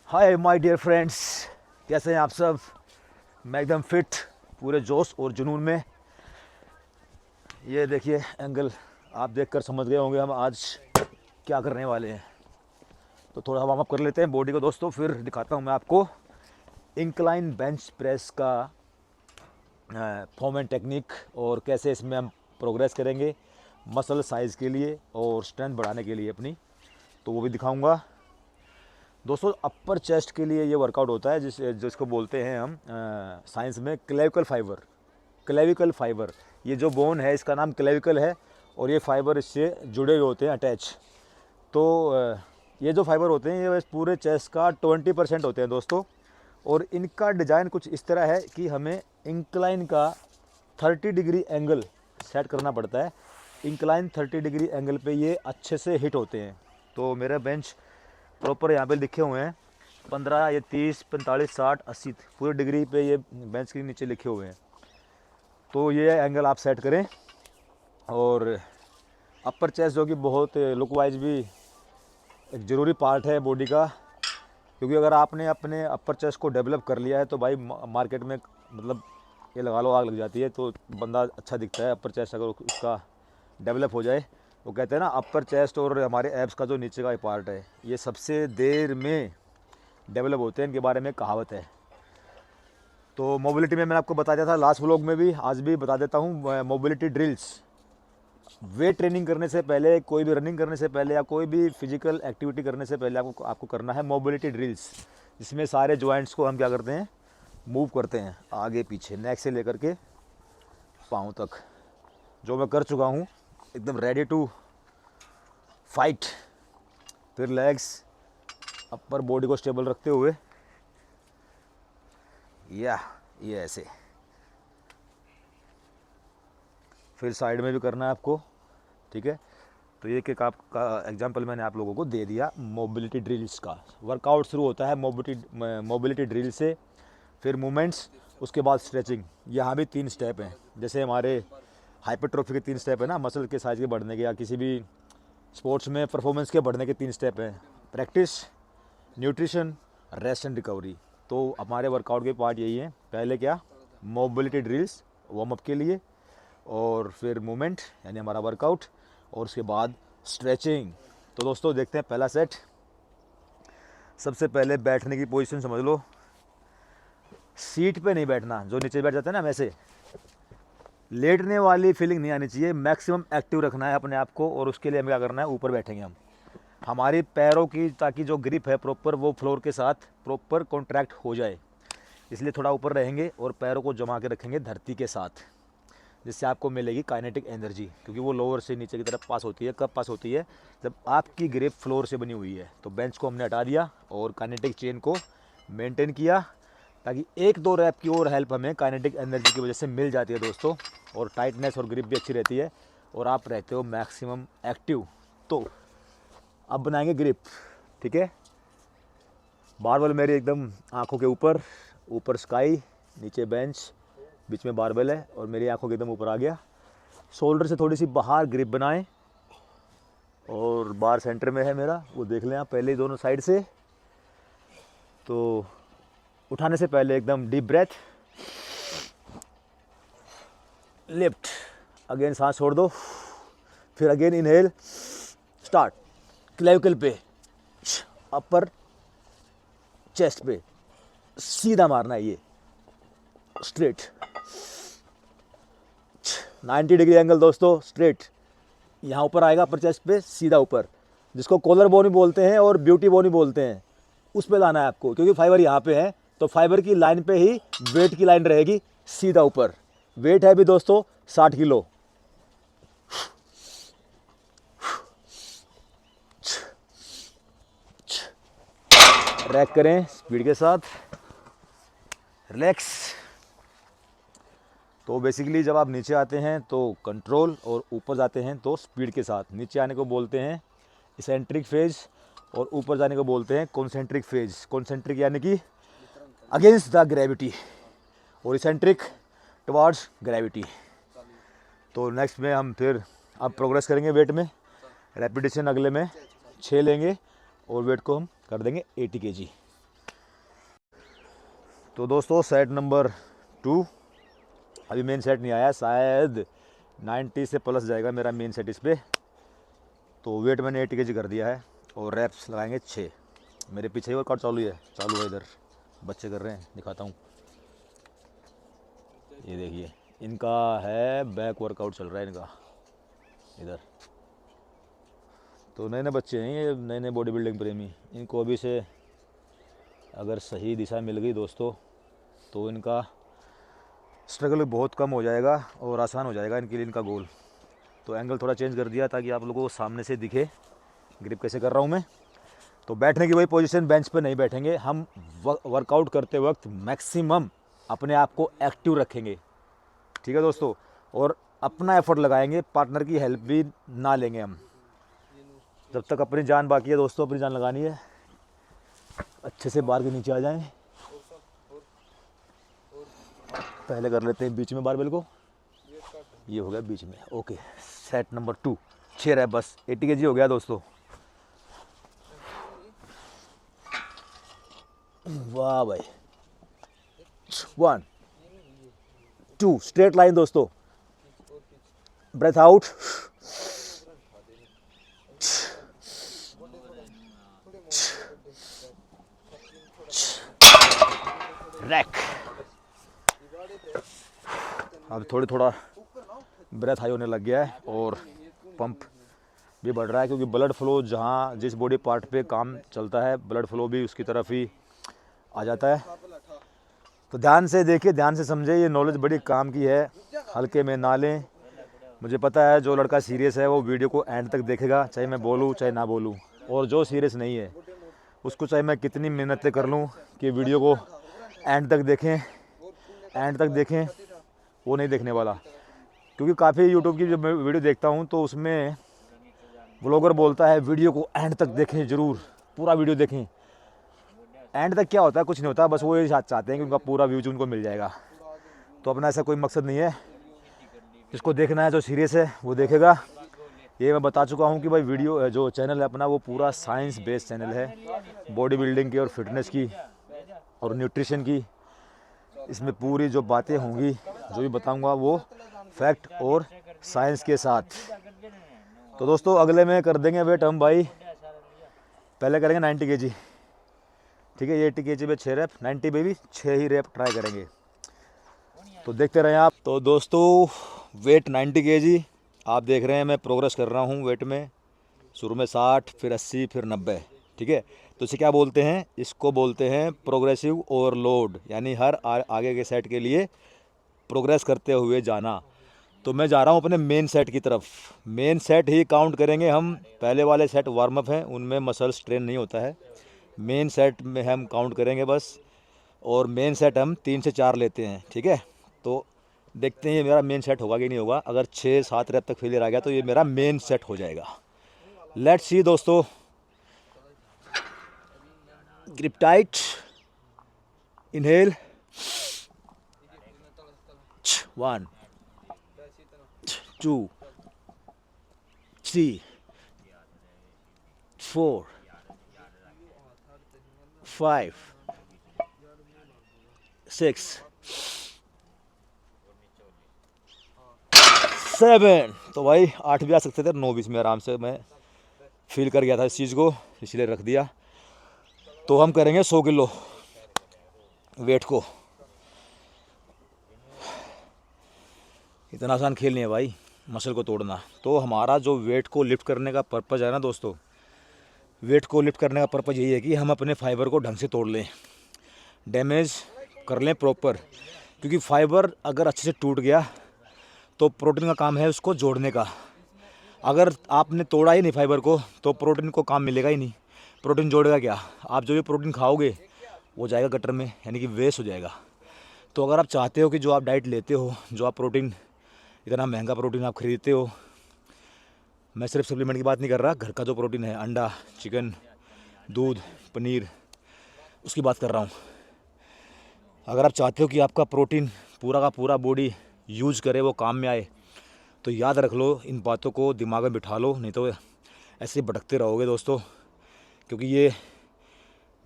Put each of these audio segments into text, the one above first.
Hi my dear friends, कैसे हैं आप सब। मैं एकदम फिट, पूरे जोश और जुनून में। ये देखिए एंगल, आप देखकर समझ गए होंगे हम आज क्या करने वाले हैं। तो थोड़ा वार्म अप कर लेते हैं बॉडी को दोस्तों, फिर दिखाता हूँ मैं आपको इंक्लाइन बेंच प्रेस का फॉर्म एंड टेक्निक और कैसे इसमें हम प्रोग्रेस करेंगे मसल साइज़ के लिए और स्ट्रेंथ बढ़ाने के लिए अपनी, तो वो भी दिखाऊंगा दोस्तों। अपर चेस्ट के लिए ये वर्कआउट होता है जिसको बोलते हैं हम साइंस में क्लेविकल फाइबर। क्लेविकल फाइबर, ये जो बोन है इसका नाम क्लेविकल है और ये फाइबर इससे जुड़े हुए होते हैं, अटैच। तो ये जो फाइबर होते हैं ये पूरे चेस्ट का 20% होते हैं दोस्तों। और इनका डिज़ाइन कुछ इस तरह है कि हमें इंक्लाइन का 30 डिग्री एंगल सेट करना पड़ता है। इंक्लाइन 30 डिग्री एंगल पे ये अच्छे से हिट होते हैं। तो मेरा बेंच प्रॉपर यहाँ पे लिखे हुए हैं 15, ये 30, 45, 60, 80 पूरे डिग्री पे ये बेंच के नीचे लिखे हुए हैं। तो ये एंगल आप सेट करें। और अपर चेस्ट जो कि बहुत लुक वाइज भी एक ज़रूरी पार्ट है बॉडी का, क्योंकि अगर आपने अपने अपर चेस्ट को डेवलप कर लिया है तो भाई मार्केट में मतलब ये लगा लो आग लग जाती है। तो बंदा अच्छा दिखता है अपर चेस्ट अगर उसका डेवलप हो जाए। वो कहते हैं ना अपर चेस्ट और हमारे एब्स का जो नीचे का पार्ट है ये सबसे देर में डेवलप होते हैं, इनके बारे में कहावत है। तो मोबिलिटी में मैंने आपको बता दिया था लास्ट व्लॉग में भी, आज भी बता देता हूँ। मोबिलिटी ड्रिल्स, वेट ट्रेनिंग करने से पहले, कोई भी रनिंग करने से पहले या कोई भी फिजिकल एक्टिविटी करने से पहले आपको करना है मोबिलिटी ड्रिल्स, जिसमें सारे जॉइंट्स को हम क्या करते हैं, मूव करते हैं आगे पीछे, नेक से लेकर के पाँव तक, जो मैं कर चुका हूँ एकदम रेडी टू फाइट। फिर लेग्स अपर बॉडी को स्टेबल रखते हुए ये ऐसे, फिर साइड में भी करना है आपको, ठीक है। तो ये एक आपका एग्जांपल मैंने आप लोगों को दे दिया मोबिलिटी ड्रिल्स का। वर्कआउट शुरू होता है मोबिलिटी ड्रिल से, फिर मूवमेंट्स, उसके बाद स्ट्रेचिंग। यहाँ भी 3 स्टेप हैं, जैसे हमारे हाइपरट्रोफी के 3 स्टेप है ना, मसल के साइज़ के बढ़ने के या किसी भी स्पोर्ट्स में परफॉर्मेंस के बढ़ने के 3 स्टेप हैं, practice, nutrition, rest and recovery. तो हमारे वर्कआउट के पार्ट यही हैं। पहले क्या, मोबिलिटी ड्रिल्स वार्म अप के लिए, और फिर मूवमेंट यानी हमारा वर्कआउट, और उसके बाद स्ट्रेचिंग। तो दोस्तों देखते हैं पहला सेट। सबसे पहले बैठने की पोजीशन समझ लो, सीट पे नहीं बैठना, जो नीचे बैठ जाता है ना वैसे लेटने वाली फीलिंग नहीं आनी चाहिए। मैक्सिमम एक्टिव रखना है अपने आप को, और उसके लिए हमें क्या करना है, ऊपर बैठेंगे हम। हमारी पैरों की ताकि जो ग्रिप है प्रॉपर वो फ्लोर के साथ प्रॉपर कॉन्ट्रैक्ट हो जाए, इसलिए थोड़ा ऊपर रहेंगे और पैरों को जमा के रखेंगे धरती के साथ, जिससे आपको मिलेगी काइनेटिक एनर्जी, क्योंकि वो लोअर से नीचे की तरफ पास होती है। कब पास होती है, जब आपकी ग्रिप फ्लोर से बनी हुई है। तो बेंच को हमने हटा दिया और काइनेटिक चेन को मेंटेन किया, ताकि 1-2 रैप की और हेल्प हमें काइनेटिक एनर्जी की वजह से मिल जाती है दोस्तों, और टाइटनेस और ग्रिप भी अच्छी रहती है और आप रहते हो मैक्सिमम एक्टिव। तो अब बनाएंगे ग्रिप, ठीक है। बारबल मेरी एकदम आँखों के ऊपर, ऊपर स्काई, नीचे बेंच, बीच में बारबल है और मेरी आंखों के एकदम ऊपर आ गया। शोल्डर से थोड़ी सी बाहर ग्रिप बनाएं, और बार सेंटर में है मेरा, वो देख लें आप पहले ही दोनों साइड से। तो उठाने से पहले एकदम डीप ब्रेथ, लिफ्ट, अगेन सांस छोड़ दो, फिर अगेन इनहेल, स्टार्ट। क्लेविकल पे, अपर चेस्ट पे सीधा मारना है, ये स्ट्रेट 90 डिग्री एंगल दोस्तों, स्ट्रेट यहाँ ऊपर आएगा अपर चेस्ट पे, सीधा ऊपर, जिसको कॉलर बोन भी बोलते हैं और ब्यूटी बोन भी बोलते हैं, उस पे लाना है आपको, क्योंकि फाइबर यहाँ पे है। तो फाइबर की लाइन पे ही वेट की लाइन रहेगी, सीधा ऊपर। वेट है भी दोस्तों 60 किलो। रैक करें स्पीड के साथ, रिलैक्स। तो बेसिकली जब आप नीचे आते हैं तो कंट्रोल, और ऊपर जाते हैं तो स्पीड के साथ। नीचे आने को बोलते हैं इसेंट्रिक फेज, और ऊपर जाने को बोलते हैं कॉन्सेंट्रिक फेज। कॉन्सेंट्रिक यानी कि अगेंस्ट द ग्रेविटी, और इसेंट्रिक टुवर्ड्स ग्रेविटी। तो नेक्स्ट में हम फिर अब प्रोग्रेस करेंगे वेट में। रेपिटेशन अगले में 6 लेंगे और वेट को हम कर देंगे 80 kg। तो दोस्तों सेट नंबर 2, अभी मेन सेट नहीं आया, शायद 90 से प्लस जाएगा मेरा मेन सेट इस पर। तो वेट मैंने 80 kg कर दिया है और रैप्स लगाएंगे 6। मेरे पीछे ही वर्कआउट चालू है इधर, बच्चे कर रहे हैं, दिखाता हूँ। ये देखिए इनका है बैक वर्कआउट चल रहा है इनका इधर। तो नए नए बच्चे हैं ये, नए नए बॉडी बिल्डिंग प्रेमी। इनको अभी से अगर सही दिशा मिल गई दोस्तों तो इनका स्ट्रगल बहुत कम हो जाएगा और आसान हो जाएगा इनके लिए इनका गोल। तो एंगल थोड़ा चेंज कर दिया ताकि आप लोगों को सामने से दिखे ग्रिप कैसे कर रहा हूँ मैं। तो बैठने की वही पोजीशन, बेंच पे नहीं बैठेंगे हम। वर्कआउट करते वक्त मैक्सिमम अपने आप को एक्टिव रखेंगे, ठीक है दोस्तों, और अपना एफर्ट लगाएंगे, पार्टनर की हेल्प भी ना लेंगे हम। जब तक अपनी जान बाकी है दोस्तों, अपनी जान लगानी है। अच्छे से बार के नीचे आ जाएं। पहले कर लेते हैं बीच में बारबेल को, ये हो गया बीच में। ओके, सेट नंबर 2, 6 रैप बस, 80 kg हो गया दोस्तों। वाह भाई, 1 2 स्ट्रेट लाइन दोस्तों, ब्रेथ आउट, रैक। अब थोड़ा ब्रेथ हाई होने लग गया है और पंप भी बढ़ रहा है, क्योंकि ब्लड फ्लो जहाँ जिस बॉडी पार्ट पे काम चलता है ब्लड फ्लो भी उसकी तरफ ही आ जाता है। तो ध्यान से देखिए, ध्यान से समझे, ये नॉलेज बड़ी काम की है, हल्के में ना लें। मुझे पता है जो लड़का सीरियस है वो वीडियो को एंड तक देखेगा, चाहे मैं बोलूँ चाहे ना बोलूँ। और जो सीरियस नहीं है उसको चाहे मैं कितनी मेहनतें कर लूँ कि वीडियो को एंड तक देखें, वो नहीं देखने वाला। क्योंकि काफ़ी यूट्यूब की जब मैं वीडियो देखता हूँ तो उसमें व्लॉगर बोलता है वीडियो को एंड तक देखें, ज़रूर पूरा वीडियो देखें। एंड तक क्या होता है, कुछ नहीं होता, बस वो ये चाहते हैं कि उनका पूरा व्यूज उनको मिल जाएगा। तो अपना ऐसा कोई मकसद नहीं है। जिसको देखना है, जो सीरियस है वो देखेगा। ये मैं बता चुका हूँ कि भाई वीडियो जो चैनल है अपना वो पूरा साइंस बेस्ड चैनल है, बॉडी बिल्डिंग की और फिटनेस की और न्यूट्रिशन की। इसमें पूरी जो बातें होंगी, जो भी बताऊँगा वो फैक्ट और साइंस के साथ। तो दोस्तों अगले में कर देंगे वेट हम भाई, पहले करेंगे 90 kg, ठीक है। ये 80 kg पे 6 रैप, 90 पे भी 6 ही रैप ट्राई करेंगे। तो देखते रहें आप। तो दोस्तों वेट 90 kg आप देख रहे हैं, मैं प्रोग्रेस कर रहा हूँ वेट में। शुरू में 60, फिर 80, फिर 90, ठीक है। तो इसे क्या बोलते हैं, इसको बोलते हैं प्रोग्रेसिव ओवरलोड, यानी हर आगे के सेट के लिए प्रोग्रेस करते हुए जाना। तो मैं जा रहा हूँ अपने मेन सेट की तरफ। मेन सेट ही काउंट करेंगे हम, पहले वाले सेट वार्म अप हैं, उनमें मसल स्ट्रेन नहीं होता है। मेन सेट में हम काउंट करेंगे बस, और मेन सेट हम 3 से 4 लेते हैं, ठीक है। तो देखते हैं ये मेरा मेन सेट होगा कि नहीं होगा। अगर 6-7 रैप तक फेलियर आ गया तो ये मेरा मेन सेट हो जाएगा। लेट्स सी दोस्तों। Grip tight, inhale, 1 2 3 4 5 6 7। तो भाई 8 भी आ सकते थे, 9 में आराम से मैं फील कर गया था इस चीज़ को, इसलिए रख दिया। तो हम करेंगे 100 किलो वेट को। इतना आसान खेल नहीं है भाई मसल को तोड़ना। तो हमारा जो वेट को लिफ्ट करने का पर्पज़ है ना दोस्तों, वेट को लिफ्ट करने का पर्पज़ यही है कि हम अपने फाइबर को ढंग से तोड़ लें, डैमेज कर लें प्रॉपर। क्योंकि फाइबर अगर अच्छे से टूट गया तो प्रोटीन का काम है उसको जोड़ने का। अगर आपने तोड़ा ही नहीं फाइबर को तो प्रोटीन को काम मिलेगा ही नहीं। प्रोटीन जोड़ेगा क्या, आप जो भी प्रोटीन खाओगे वो जाएगा गटर में, यानी कि वेस्ट हो जाएगा। तो अगर आप चाहते हो कि जो आप डाइट लेते हो, जो आप प्रोटीन, इतना महंगा प्रोटीन आप खरीदते हो, मैं सिर्फ सप्लीमेंट की बात नहीं कर रहा, घर का जो प्रोटीन है, अंडा, चिकन, दूध, पनीर, उसकी बात कर रहा हूँ। अगर आप चाहते हो कि आपका प्रोटीन पूरा का पूरा बॉडी यूज करे, वो काम में आए, तो याद रख लो, इन बातों को दिमाग में बिठा लो, नहीं तो ऐसे भटकते रहोगे दोस्तों। क्योंकि ये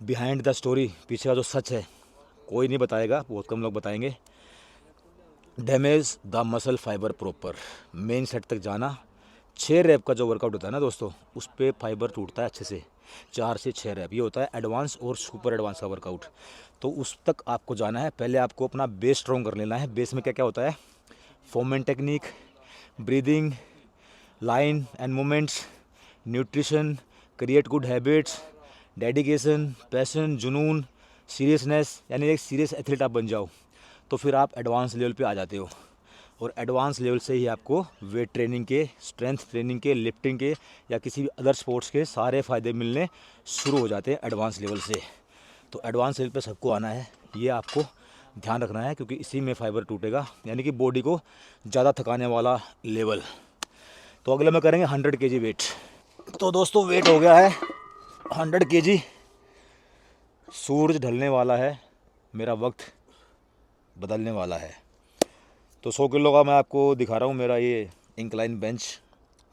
बिहाइंड द स्टोरी, पीछे का जो सच है कोई नहीं बताएगा, बहुत कम लोग बताएंगे। Damage the muscle fibre proper, main set तक जाना। 6 रैप का जो वर्कआउट होता है ना दोस्तों, उस पर फाइबर टूटता है अच्छे से। 4 से 6 रैप, ये होता है एडवांस और सुपर एडवांस का वर्कआउट। तो उस तक आपको जाना है। पहले आपको अपना बेस स्ट्रॉन्ग कर लेना है। बेस में क्या क्या होता है? फोमेंट technique, breathing, line and moments, nutrition, create good habits, dedication, passion, जुनून, सीरियसनेस, यानी एक सीरियस एथलीट आप बन जाओ तो फिर आप एडवांस लेवल पे आ जाते हो। और एडवांस लेवल से ही आपको वेट ट्रेनिंग के, स्ट्रेंथ ट्रेनिंग के, लिफ्टिंग के या किसी भी अदर स्पोर्ट्स के सारे फ़ायदे मिलने शुरू हो जाते हैं एडवांस लेवल से। तो एडवांस लेवल पे सबको आना है, ये आपको ध्यान रखना है, क्योंकि इसी में फाइबर टूटेगा, यानी कि बॉडी को ज़्यादा थकाने वाला लेवल। तो अगले में करेंगे 100 kg वेट। तो दोस्तों वेट हो गया है 100 kg। सूरज ढलने वाला है, मेरा वक्त बदलने वाला है। तो 100 किलो का मैं आपको दिखा रहा हूँ, मेरा ये इंक्लाइन बेंच।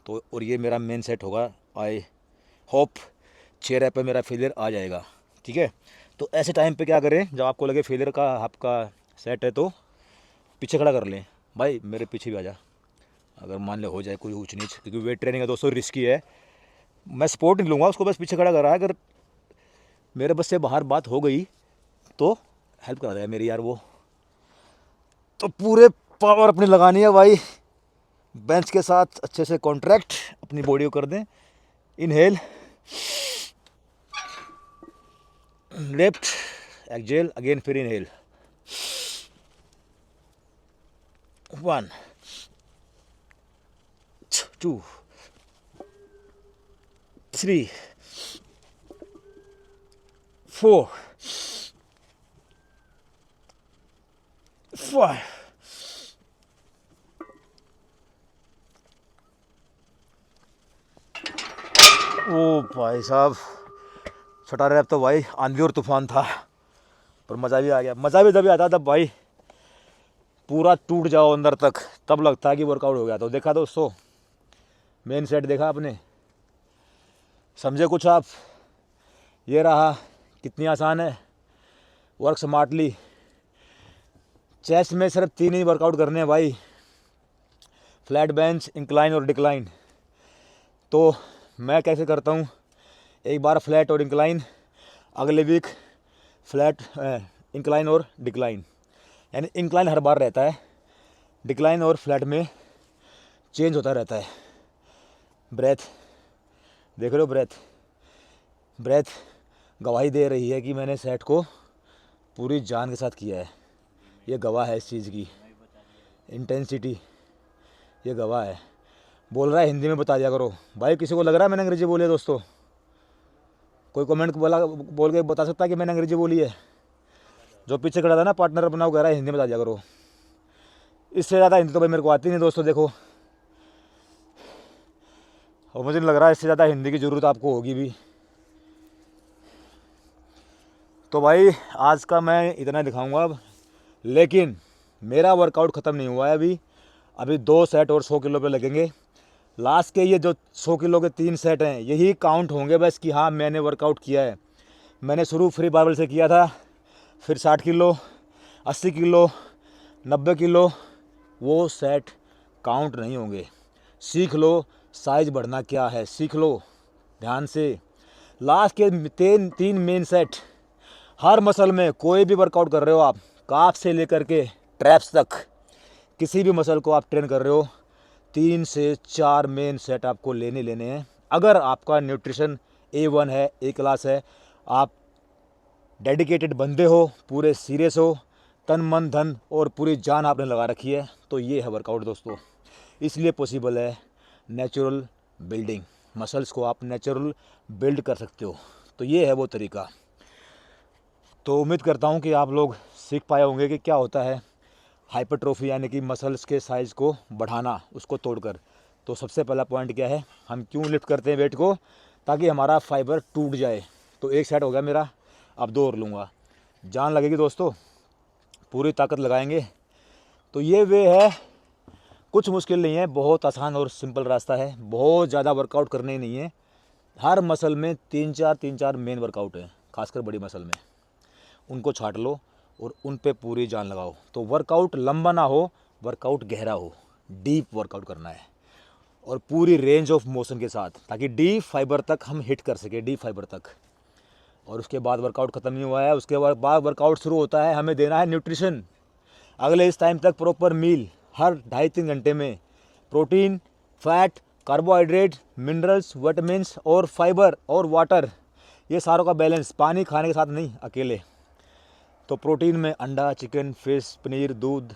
तो और ये मेरा मेन सेट होगा। आई होप 6 रैप पे मेरा फेलियर आ जाएगा, ठीक है। तो ऐसे टाइम पे क्या करें, जब आपको लगे फेलियर का आपका सेट है तो पीछे खड़ा कर लें। भाई मेरे पीछे भी आ जा, अगर मान ले हो जाए कोई ऊंच नीच, क्योंकि वेट ट्रेनिंग है दोस्तों, रिस्की है। मैं सपोर्ट नहीं लूँगा उसको, बस पीछे खड़ा कर रहा है। अगर मेरे बस से बाहर बात हो गई तो हेल्प करा देगा मेरी यार वो। तो पूरे पावर अपनी लगानी है भाई, बेंच के साथ अच्छे से कॉन्ट्रैक्ट अपनी बॉडी को कर दें। इनहेल, लेफ्ट एक्सहेल, अगेन फिर इनहेल। 1 2 3 4 5 ओ भाई साहब, छठा रैप तो भाई आंधी और तूफान था, पर मज़ा भी आ गया। मज़ा भी तभी आता जब भाई पूरा टूट जाओ अंदर तक, तब लगता है कि वर्कआउट हो गया। तो देखा दोस्तों, मेन सेट देखा आपने, समझे कुछ आप? ये रहा, कितनी आसान है, वर्क स्मार्टली। चेस्ट में सिर्फ 3 ही वर्कआउट करने हैं भाई, फ्लैट बेंच, इंक्लाइन और डिक्लाइन। तो मैं कैसे करता हूँ, एक बार फ्लैट और इंक्लाइन, अगले वीक फ्लैट इंक्लाइन और डिक्लाइन। यानी इंक्लाइन हर बार रहता है, डिक्लाइन और फ्लैट में चेंज होता रहता है। ब्रेथ देख रहे हो, ब्रेथ गवाही दे रही है कि मैंने सेट को पूरी जान के साथ किया है। ये गवाह है इस चीज़ की। इंटेंसिटी ये गवाह है। बोल रहा है हिंदी में बता दिया करो भाई, किसी को लग रहा है मैंने अंग्रेजी बोली है दोस्तों? कोई कमेंट बोल के बता सकता है कि मैंने अंग्रेजी बोली है? जो पीछे खड़ा था ना पार्टनर अपना, वो कह रहा है हिंदी में बता दिया करो। इससे ज़्यादा हिंदी तो भाई मेरे को आती नहीं दोस्तों, देखो। और मुझे नहीं लग रहा है इससे ज़्यादा हिंदी की ज़रूरत आपको होगी भी। तो भाई आज का मैं इतना दिखाऊंगा अब, लेकिन मेरा वर्कआउट ख़त्म नहीं हुआ है अभी 2 सेट और 100 किलो पे लगेंगे। लास्ट के ये जो 100 किलो के 3 सेट हैं, यही काउंट होंगे बस कि हाँ मैंने वर्कआउट किया है। मैंने शुरू फ्री बारबल से किया था, फिर 60 किलो, 80 किलो, 90 किलो, वो सेट काउंट नहीं होंगे। सीख लो साइज बढ़ना क्या है, सीख लो ध्यान से। लास्ट के 3 मेन सेट, हर मसल में कोई भी वर्कआउट कर रहे हो आप, काफ से लेकर के ट्रैप्स तक, किसी भी मसल को आप ट्रेन कर रहे हो, 3 से 4 मेन सेट आपको लेने हैं। अगर आपका न्यूट्रिशन A1 है, A क्लास है, आप डेडिकेटेड बंदे हो, पूरे सीरियस हो, तन मन धन और पूरी जान आपने लगा रखी है, तो ये है वर्कआउट दोस्तों। इसलिए पॉसिबल है नेचुरल बिल्डिंग, मसल्स को आप नेचुरल बिल्ड कर सकते हो। तो ये है वो तरीका। तो उम्मीद करता हूँ कि आप लोग सीख पाए होंगे कि क्या होता है हाइपरट्रोफी, यानी कि मसल्स के साइज़ को बढ़ाना, उसको तोड़कर। तो सबसे पहला पॉइंट क्या है, हम क्यों लिफ्ट करते हैं वेट को? ताकि हमारा फाइबर टूट जाए। तो एक सेट हो गया मेरा, अब 2 और लूँगा। जान लगेगी दोस्तों, पूरी ताकत लगाएंगे। तो ये वे है, कुछ मुश्किल नहीं है, बहुत आसान और सिंपल रास्ता है। बहुत ज़्यादा वर्कआउट करने ही नहीं है। हर मसल में 3-4 मेन वर्कआउट हैं, खासकर बड़ी मसल में। उनको छाट लो और उन पे पूरी जान लगाओ। तो वर्कआउट लंबा ना हो, वर्कआउट गहरा हो, डीप वर्कआउट करना है और पूरी रेंज ऑफ मोशन के साथ, ताकि डीप फाइबर तक हम हिट कर सके, डीप फाइबर तक। और उसके बाद वर्कआउट ख़त्म नहीं हुआ है, उसके बाद वर्कआउट शुरू होता है। हमें देना है न्यूट्रिशन। अगले इस टाइम तक प्रॉपर मील हर 2.5-3 घंटे में, protein, fat, carbohydrate, minerals, vitamins और फाइबर और वाटर, ये सारों का बैलेंस, पानी खाने के साथ नहीं अकेले। तो प्रोटीन में अंडा, चिकन, फिश, पनीर, दूध,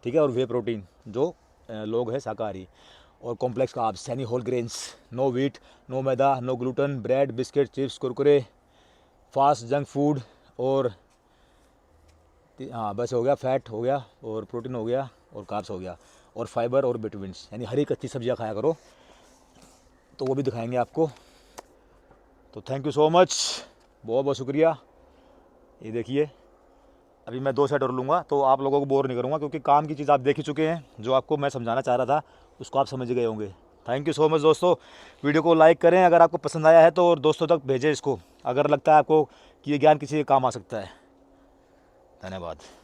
ठीक है, और वे प्रोटीन जो लोग हैं शाकाहारी, और कॉम्प्लेक्स कार्ब्स यानी whole grains, no wheat, no maida, no gluten, bread, biscuit, chips, Kurkure, fast junk food, और हाँ बस हो गया, फैट हो गया और प्रोटीन हो गया और कार्ब्स हो गया, और फाइबर और विटामिन्स, यानी हरी कच्ची सब्जियाँ खाया करो। तो वो भी दिखाएंगे आपको। तो थैंक यू सो मच, बहुत बहुत शुक्रिया। ये देखिए, अभी मैं 2 सेट और लूँगा तो आप लोगों को बोर नहीं करूँगा, क्योंकि काम की चीज़ आप देख ही चुके हैं। जो आपको मैं समझाना चाह रहा था उसको आप समझ गए होंगे। थैंक यू सो मच दोस्तों। वीडियो को लाइक करें अगर आपको पसंद आया है तो, और दोस्तों तक भेजें इसको अगर लगता है आपको कि ये ज्ञान किसी के काम आ सकता है। धन्यवाद।